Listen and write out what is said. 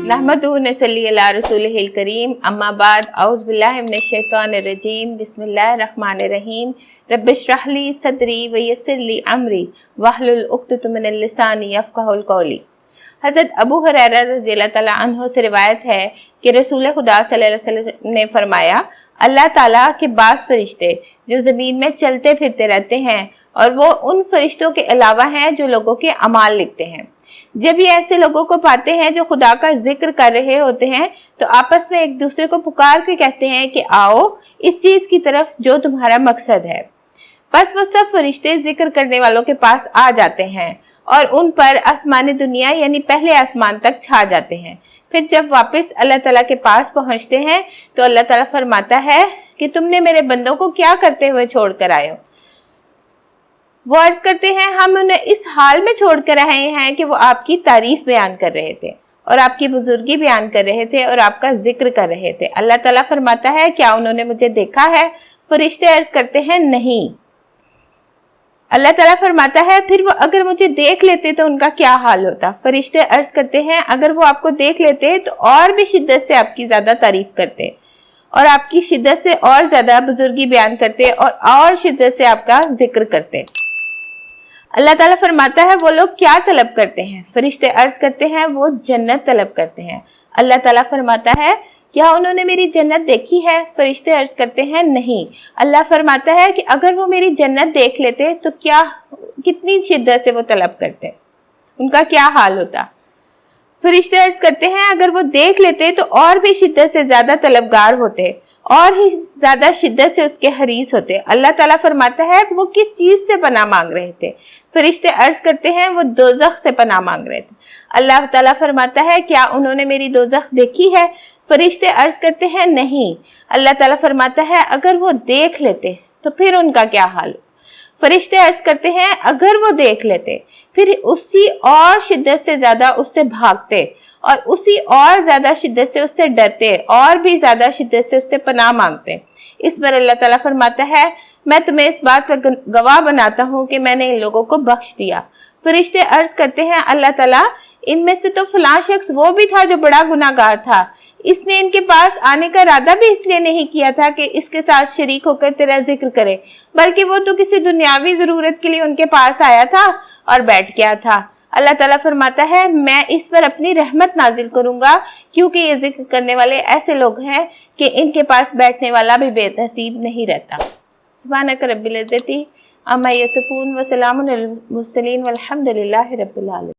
नहमदुहु नसल्ली अला रसूलिहिल करीम अम्मा बाद औज़ु बिल्लाहि मिनश शैतानिर रजीम बिस्मिल्लाहिर रहमानिर रहीम रब्बिश्रह ली सदरी व यस्सिर ली अमरी वहलुल उक़्दतम मिनल लिसानी यफ़क़हुल क़ौली। हज़रत अबू हुरैरा रज़ियल्लाहु तआला अन्हु से रिवायत है कि रसूल खुदा सल्लल्लाहु अलैहि वसल्लम ने फरमाया, अल्लाह ताला के बास फरिश्ते जो ज़मीन में चलते फिरते रहते हैं और वो उन फरिश्तों के अलावा हैं जो लोगों के अमाल लिखते हैं। जब ये ऐसे लोगों को पाते हैं जो खुदा का जिक्र कर रहे होते हैं तो आपस में एक दूसरे को पुकार के कहते हैं कि आओ इस चीज की तरफ जो तुम्हारा मकसद है। बस वो सब फरिश्ते जिक्र करने वालों के पास आ जाते हैं और उन पर आसमान दुनिया यानी पहले आसमान तक छा जाते हैं। फिर जब वापस अल्लाह ताला के पास पहुंचते हैं तो अल्लाह ताला फरमाता है कि तुमने मेरे बंदों को क्या करते हुए छोड़ कर आए हो। वो अर्ज करते हैं, हम उन्हें इस हाल में छोड़ कर आए हैं कि वो आपकी तारीफ बयान कर रहे थे और आपकी बुजुर्गी बयान कर रहे थे और आपका जिक्र कर रहे थे। अल्लाह ताला फरमाता है, क्या उन्होंने मुझे देखा है? फरिश्ते अर्ज करते हैं, नहीं। अल्लाह ताला फरमाता है, फिर वो अगर मुझे देख लेते तो उनका क्या हाल होता? फरिश्ते अर्ज करते हैं, अगर वो आपको देख लेते तो और भी शिद्दत से आपकी ज्यादा तारीफ करते और आपकी शिद्दत से और ज्यादा बुजुर्गी बयान करते और शिद्दत से आपका जिक्र करते। अल्लाह ताला फरमाता है, वो लोग क्या तलब करते हैं? फरिश्ते अर्ज करते हैं, वो जन्नत तलब करते हैं। अल्लाह ताला फरमाता है, क्या उन्होंने मेरी जन्नत देखी है? फरिश्ते अर्ज करते हैं, नहीं। अल्लाह फरमाता है कि अगर वो मेरी जन्नत देख लेते तो क्या कितनी शिद्दत से वो तलब करते, उनका क्या हाल होता? फरिश्ते अर्ज करते हैं, अगर वो देख लेते तो और भी शिद्दत से ज्यादा तलबगार होते और ही ज्यादा शिद्दत से उसके हरीस होते। अल्लाह ताला फरमाता है, वो किस चीज से पनाह मांग रहे थे? फरिश्ते अर्ज करते हैं, वो दोज़ख से पनाह मांग रहे थे। अल्लाह ताला फरमाता है, क्या उन्होंने मेरी दोज़ख देखी है? फरिश्ते अर्ज करते हैं, नहीं। अल्लाह ताला फरमाता है, अगर वो देख लेते तो फिर उनका क्या हाल? फरिश्ते अर्ज करते हैं, अगर वो देख लेते फिर उसी और शिद्दत से ज्यादा उससे भागते और उसी और ज्यादा शिद्दत से उससे डरते और भी ज्यादा शिद्दत से उससे पनाह मांगते। इस पर अल्लाह ताला फरमाता है, मैं तुम्हें इस बात पर गवाह बनाता हूँ कि मैंने इन लोगों को बख्श दिया। फरिश्ते अर्ज करते हैं, अल्लाह ताला इनमें से तो फलां शख्स वो भी था जो बड़ा गुनाहगार था, इसने इनके पास आने का इरादा भी इसलिए नहीं किया था कि इसके साथ शरीक होकर तेरा जिक्र करे, बल्कि वो तो किसी दुनियावी जरूरत के लिए उनके पास आया था और बैठ गया था। अल्लाह ताला फरमाता है, मैं इस पर अपनी रहमत नाजिल करूंगा क्योंकि ये जिक्र करने वाले ऐसे लोग हैं कि इनके पास बैठने वाला भी बेनसीब नहीं रहता। सुब्हानक रब्बिल इज्जति अम्मा यसिफून व सलामुन अलल मुरसलीन वल्हम्दुलिल्लाहि रब्बिल आलमीन।